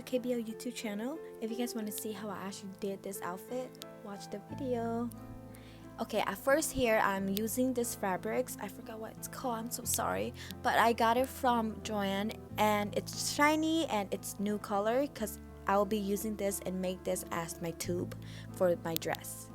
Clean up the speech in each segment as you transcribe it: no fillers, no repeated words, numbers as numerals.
KBO YouTube channel. If you guys want to see how I actually did this outfit, watch the video. Okay, at first here I'm using this fabrics. I forgot what it's called, I'm so sorry, but I got it from Joanne and it's shiny and it's new color because I will be using this and make this as my tube for my dress.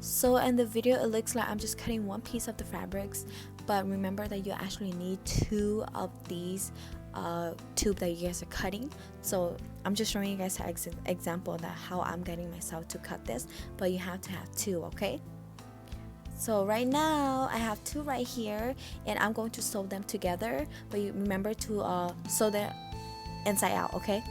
So in the video it looks like I'm just cutting one piece of the fabrics, but remember that you actually need two of these tube that you guys are cutting. So I'm just showing you guys an example that how I'm getting myself to cut this, but you have to have two, okay? So right now I have two right here and I'm going to sew them together, but you remember to sew them inside out, okay?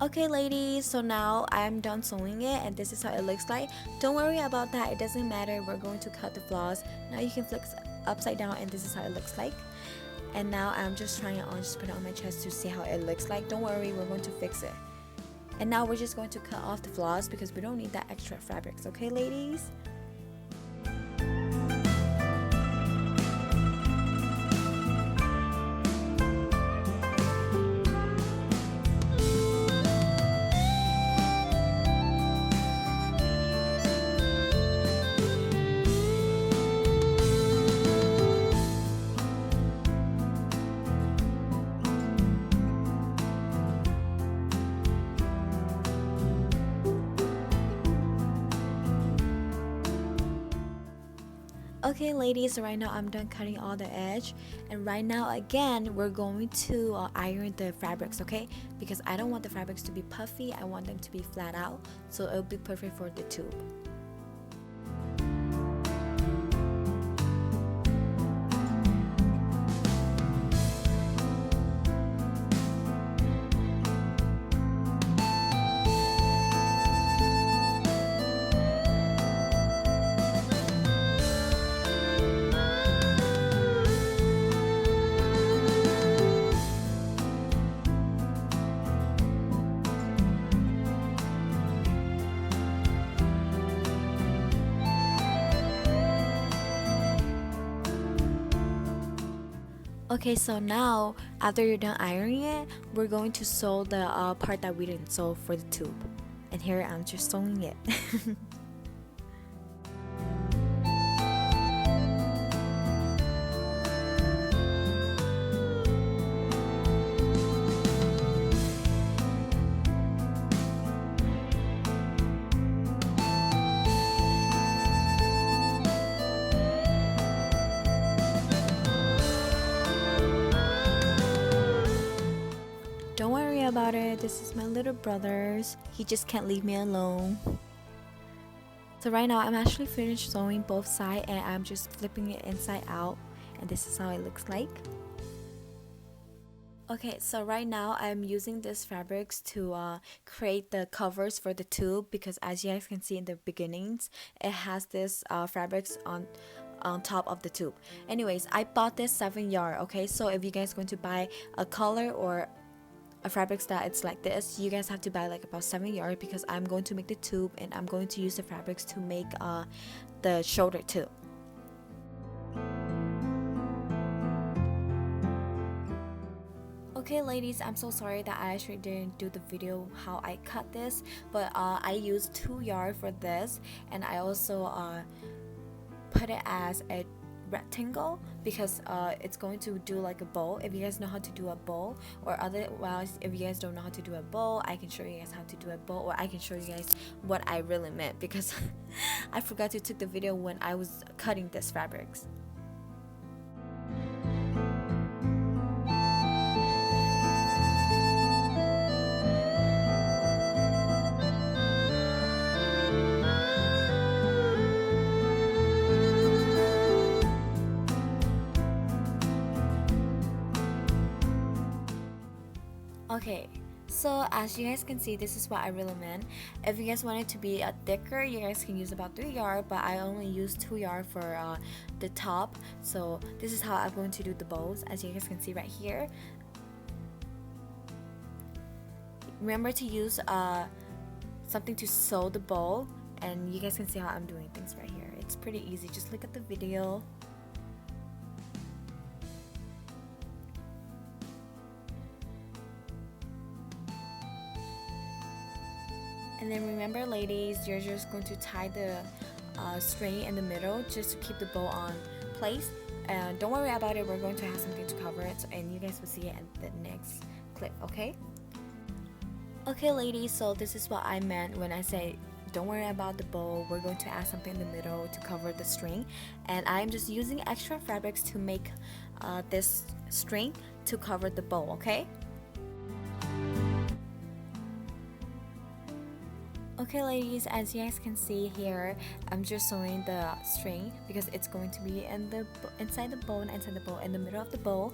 Okay ladies, so now I'm done sewing it and this is how it looks like. Don't worry about that, it doesn't matter, we're going to cut the floss. Now you can flip upside down and this is how it looks like. And now I'm just trying it on, just put it on my chest to see how it looks like. Don't worry, we're going to fix it. And now we're just going to cut off the floss because we don't need that extra fabrics, okay ladies? Okay ladies, so right now I'm done cutting all the edge, and right now again we're going to iron the fabrics, okay? Because I don't want the fabrics to be puffy, I want them to be flat out, so it'll be perfect for the tube. Okay, so now after you're done ironing it, we're going to sew the part that we didn't sew for the tube. And here I'm just sewing it. Don't worry about it, this is my little brother's. He just can't leave me alone. So right now I'm actually finished sewing both sides and I'm just flipping it inside out, and this is how it looks like. Okay, so right now I'm using this fabrics to create the covers for the tube, because as you guys can see in the beginnings, it has this fabrics on top of the tube. Anyways, I bought this 7 yard. Okay, so if you guys going to buy a color or fabrics that it's like this, you guys have to buy like about 7 yards, because I'm going to make the tube and I'm going to use the fabrics to make the shoulder too. Okay ladies, I'm so sorry that I actually didn't do the video how I cut this, but I used 2 yards for this, and I also put it as a rectangle because it's going to do like a bow. If you guys know how to do a bow, or otherwise if you guys don't know how to do a bow, I can show you guys how to do a bow, or I can show you guys what I really meant, because I forgot to take the video when I was cutting this fabrics. Okay, so as you guys can see, this is what I really meant. If you guys want it to be thicker, you guys can use about 3 yards, but I only use 2 yards for the top. So this is how I'm going to do the bows, as you guys can see right here. Remember to use something to sew the bow, and you guys can see how I'm doing things right here. It's pretty easy, just look at the video. And then remember ladies, you're just going to tie the string in the middle just to keep the bow on place. And don't worry about it, we're going to have something to cover it, and you guys will see it in the next clip, okay? Okay ladies, so this is what I meant when I say don't worry about the bow, we're going to add something in the middle to cover the string. And I'm just using extra fabrics to make this string to cover the bow, okay? Okay ladies, as you guys can see here, I'm just sewing the string because it's going to be in the inside the bow, in the middle of the bow.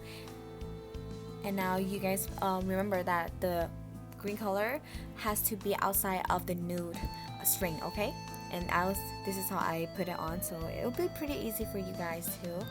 And now you guys remember that the green color has to be outside of the nude string, okay? And this is how I put it on, so it'll be pretty easy for you guys too.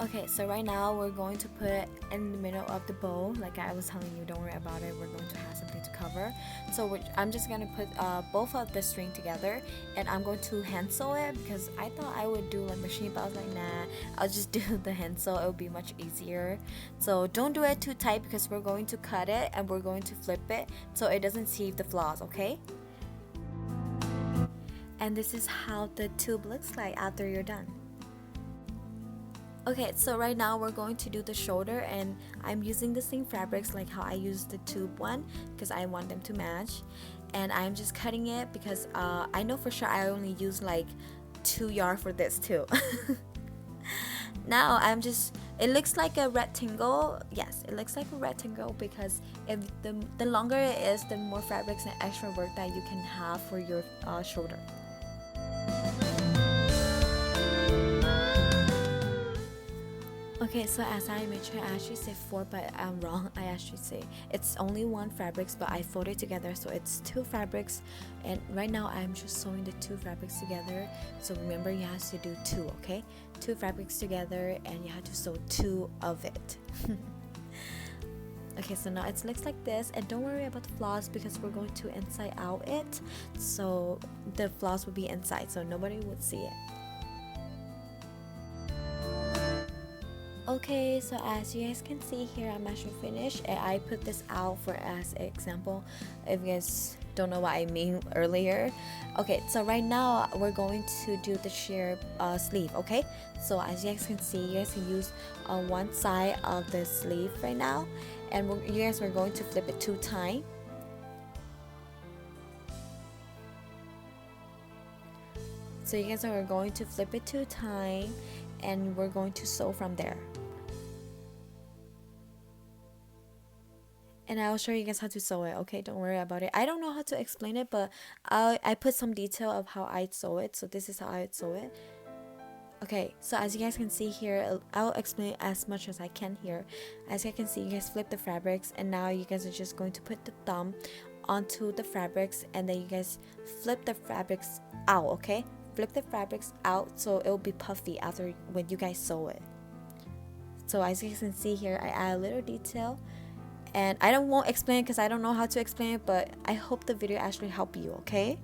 Okay, so right now we're going to put it in the middle of the bow. Like I was telling you, don't worry about it, we're going to have something to cover. So I'm just going to put both of the string together, and I'm going to hand sew it because I thought I would do like machine, but I was like, nah, I'll just do the hand sew, it'll be much easier. So don't do it too tight because we're going to cut it and we're going to flip it so it doesn't see the floss, okay? And this is how the tube looks like after you're done. Okay, so right now we're going to do the shoulder, and I'm using the same fabrics like how I used the tube one because I want them to match. And I'm just cutting it because I know for sure I only use like 2 yards for this too. Now it looks like a rectangle. Yes, it looks like a rectangle because if the longer it is, the more fabrics and extra work that you can have for your shoulder. Okay, so as I mentioned, I actually say 4, but I'm wrong. I actually say it's only 1 fabrics, but I fold it together, so it's 2 fabrics. And right now I'm just sewing the 2 fabrics together. So remember, you have to do 2, okay? 2 fabrics together, and you have to sew 2 of it. Okay, so now it looks like this, and don't worry about the floss because we're going to inside out it, so the floss will be inside, so nobody would see it. Okay, so as you guys can see here, I'm actually finished, and I put this out for as an example if you guys don't know what I mean earlier. Okay, so right now we're going to do the sheer sleeve, okay? So as you guys can see, you guys can use one side of the sleeve right now, and you guys are going to flip it 2 times. So you guys are going to flip it 2 times, and we're going to sew from there. And I'll show you guys how to sew it, okay? Don't worry about it. I don't know how to explain it, but I put some detail of how I sew it, so this is how I sew it. Okay, so as you guys can see here, I'll explain as much as I can here. As you can see, you guys flip the fabrics, and now you guys are just going to put the thumb onto the fabrics, and then you guys flip the fabrics out. Okay, flip the fabrics out so it will be puffy after when you guys sew it. So as you guys can see here, I add a little detail, and I won't explain because I don't know how to explain it, but I hope the video actually help you. Okay.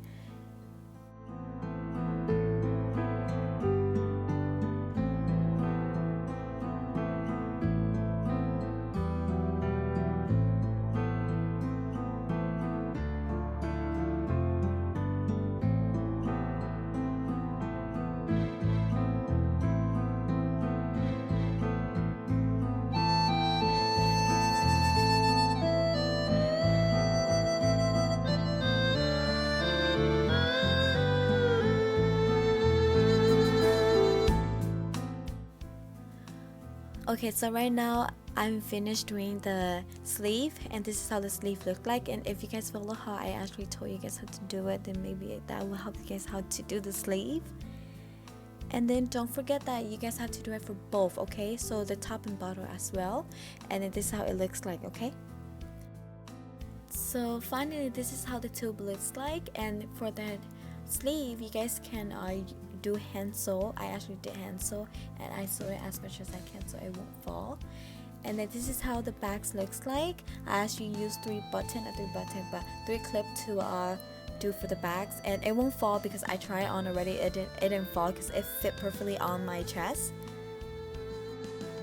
Okay, so right now I'm finished doing the sleeve, and this is how the sleeve looked like. And if you guys follow how I actually told you guys how to do it, then maybe that will help you guys how to do the sleeve. And then don't forget that you guys have to do it for both, okay? So the top and bottom as well. And then this is how it looks like, okay? So finally, this is how the tube looks like. And for the sleeve, you guys can do hand sew. I actually did hand sew, and I sew it as much as I can so it won't fall. And then this is how the backs looks like. I actually used 3 clip to do for the backs, and it won't fall because I tried on already. It didn't fall because it fit perfectly on my chest.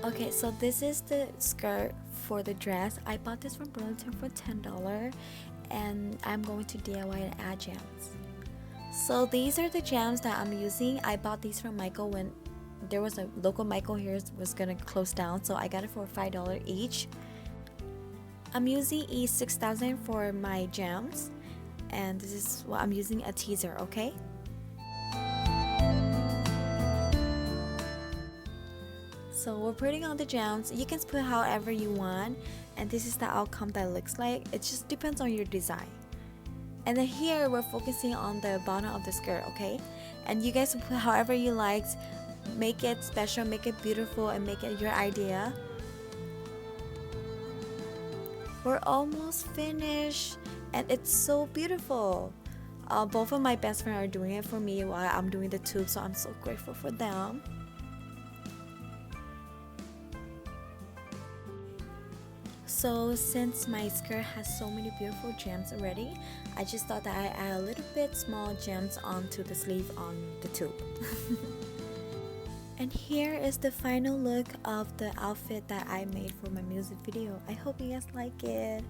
Okay, so this is the skirt for the dress. I bought this from Burlington for $10, and I'm going to DIY and add gems. So these are the gems that I'm using. I bought these from Michael when there was a local Michael here was gonna close down, so I got it for $5 each. I'm using E6000 for my gems, and this is what I'm using, a teaser, okay? So we're putting on the gems. You can put however you want, and this is the outcome that it looks like. It just depends on your design. And then here we're focusing on the bottom of the skirt, okay? And you guys put however you like, make it special, make it beautiful, and make it your idea. We're almost finished, and it's so beautiful. Both of my best friends are doing it for me while I'm doing the tube, so I'm so grateful for them. So since my skirt has so many beautiful gems already, I just thought that I add a little bit small gems onto the sleeve on the tube. And here is the final look of the outfit that I made for my music video. I hope you guys like it.